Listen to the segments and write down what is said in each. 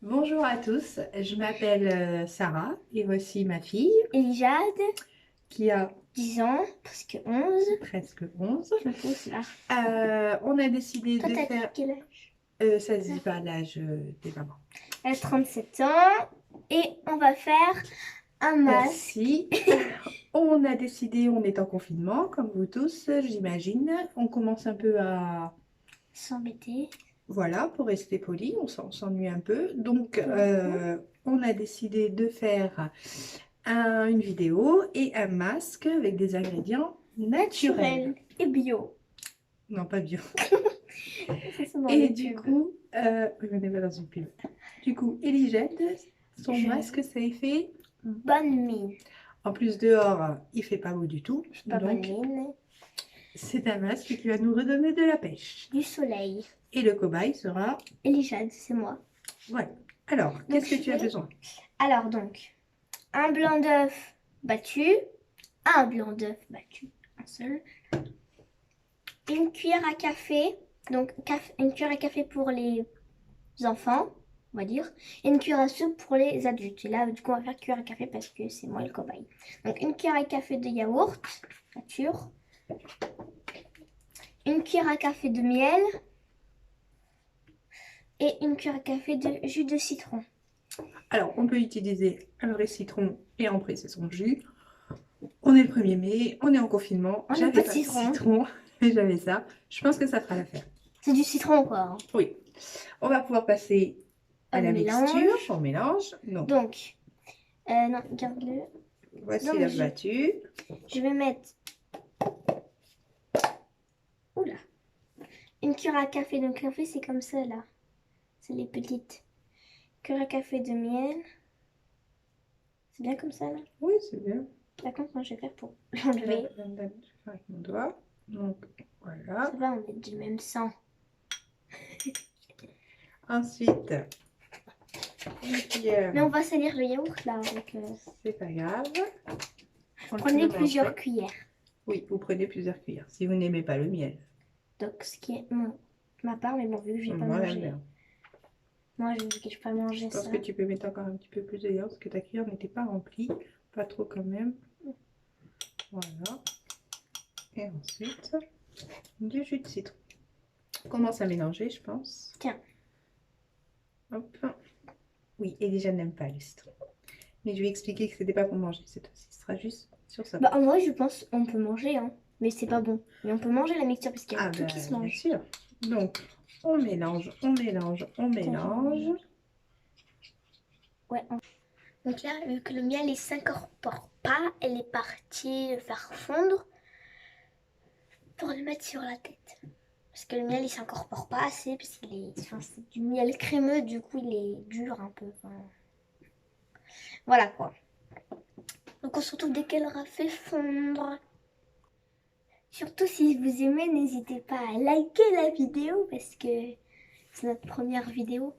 Bonjour à tous, je m'appelle Sarah et voici ma fille Elijad, qui a 10 ans, presque 11. presque 11. Je me pousse là. On a décidé Toi, de t'as faire, quel âge? ça se dit pas l'âge des mamans. Elle a 37 ans. Et on va faire un masque. Merci. On a décidé, on est en confinement, comme vous tous, j'imagine. On commence un peu à, S'embêter. voilà, pour rester poli, s'ennuie un peu. Donc, Mhm. on a décidé de faire une vidéo et un masque avec des ingrédients naturels. Naturel et bio. Non, pas bio. C'est ça dans Et les du pubs. coup, oui, on n'est pas dans une pub. Du coup, Eligène, son Je... masque, ça y fait. Bonne mine. En plus, dehors, il fait pas beau du tout. Je suis pas bonne Donc, mine. c'est un masque qui va nous redonner de la pêche. Du soleil. Et le cobaye sera. Elijad, c'est moi. Voilà. Alors, Donc, qu'est-ce que je tu as vais... besoin? Alors, donc, un blanc d'œuf battu. Un blanc d'œuf battu. Un seul. Une cuillère à café. Donc, une cuillère à café pour les enfants, on va dire, et une cuillère à soupe pour les adultes. Et là, du coup, on va faire cuillère à café parce que c'est moi le cobaye. Donc, une cuillère à café de yaourt nature, une cuillère à café de miel et une cuillère à café de jus de citron. Alors, on peut utiliser un vrai citron et en presser son jus. On est le 1er mai, on est en confinement. On n'a J'avais pas de pas de citron. citron, mais j'avais ça. Je pense que ça fera l'affaire. C'est du citron, quoi. Hein. Oui. On va pouvoir passer à On la mixture. mélange. On mélange. Non. Donc, non, garde-le. Voici Donc, la battue. je vais mettre. Oula. Une cuillère à café. Donc, café, c'est comme ça, là. C'est les petites. Cuillère à café de miel. C'est bien comme ça, là. Oui, c'est bien. D'accord, moi je vais faire pour Je l'enlever. vais faire avec mon doigt. Donc, voilà. Ça va, on est du même sang. Ensuite, une cuillère. Mais on va salir le yaourt là. Donc, C'est pas grave. prenez plusieurs cuillères. Oui, vous prenez plusieurs cuillères. Si vous n'aimez pas le miel. Donc, ce qui est ma part, mais bon, vu que je vais pas Moi, j'aime manger. bien. Moi, je vais pas manger Je pense ça. que tu peux mettre encore un petit peu plus de yaourt parce que ta cuillère n'était pas remplie. Pas trop quand même. Voilà. Et ensuite, du jus de citron. On commence à mélanger, je pense. Tiens. Hop. Oui, Elijah n'aime pas le citron. Mais je lui ai expliqué que c'était pas pour manger cette fois-ci. Ce sera juste sur ça. Bah, en vrai, je pense on peut manger, hein. Mais c'est pas bon. Mais on peut manger la mixture parce qu'il y a tout qui se Bien mange. sûr. Donc, on mélange, on mélange, on mélange. Ouais. Donc là, vu que le miel il s'incorpore pas, elle est partie le faire fondre pour le mettre sur la tête. Parce que le miel il s'incorpore pas assez, parce qu'il est, enfin, c'est du miel crémeux, du coup il est dur un peu. Enfin, voilà quoi. Donc on se retrouve dès qu'elle aura fait fondre. Surtout si vous aimez, n'hésitez pas à liker la vidéo parce que c'est notre première vidéo.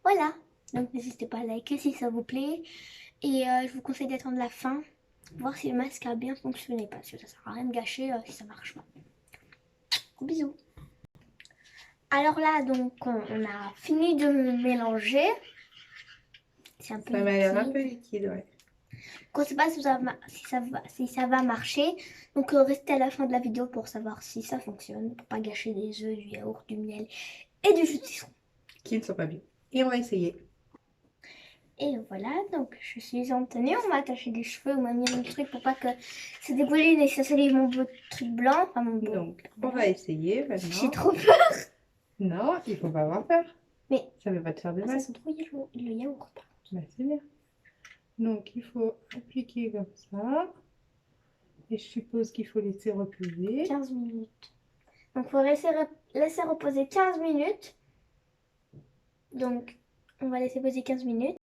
Voilà. Donc n'hésitez pas à liker si ça vous plaît. Et je vous conseille d'attendre la fin, voir si le masque a bien fonctionné. Parce que ça sert à rien de gâcher si ça marche pas. Gros bisous. Alors là, donc on a fini de mélanger. C'est un peu Ça m'a l'air un peu liquide. liquide, ouais. On ne sait pas si ça va marcher. Donc restez à la fin de la vidéo pour savoir si ça fonctionne. Pour pas gâcher des œufs, du yaourt, du miel et du jus de citron. Qui ne sont pas bien. Et on va essayer. Et voilà, donc je suis en tenue. On m'a attaché des cheveux, on m'a mis un truc pour pas que ça débouline et que ça salisse mon beau truc blanc. Enfin, mon beau. Donc, on va essayer J'ai maintenant. trop peur. Non, il faut pas avoir peur. Mais ça ne va pas te faire de mal. ça sent trop le yaourt. Bah, c'est bien. Donc, il faut appliquer comme ça. Et je suppose qu'il faut laisser reposer. 15 minutes. Donc, il faut laisser reposer 15 minutes. Donc, on va laisser poser 15 minutes.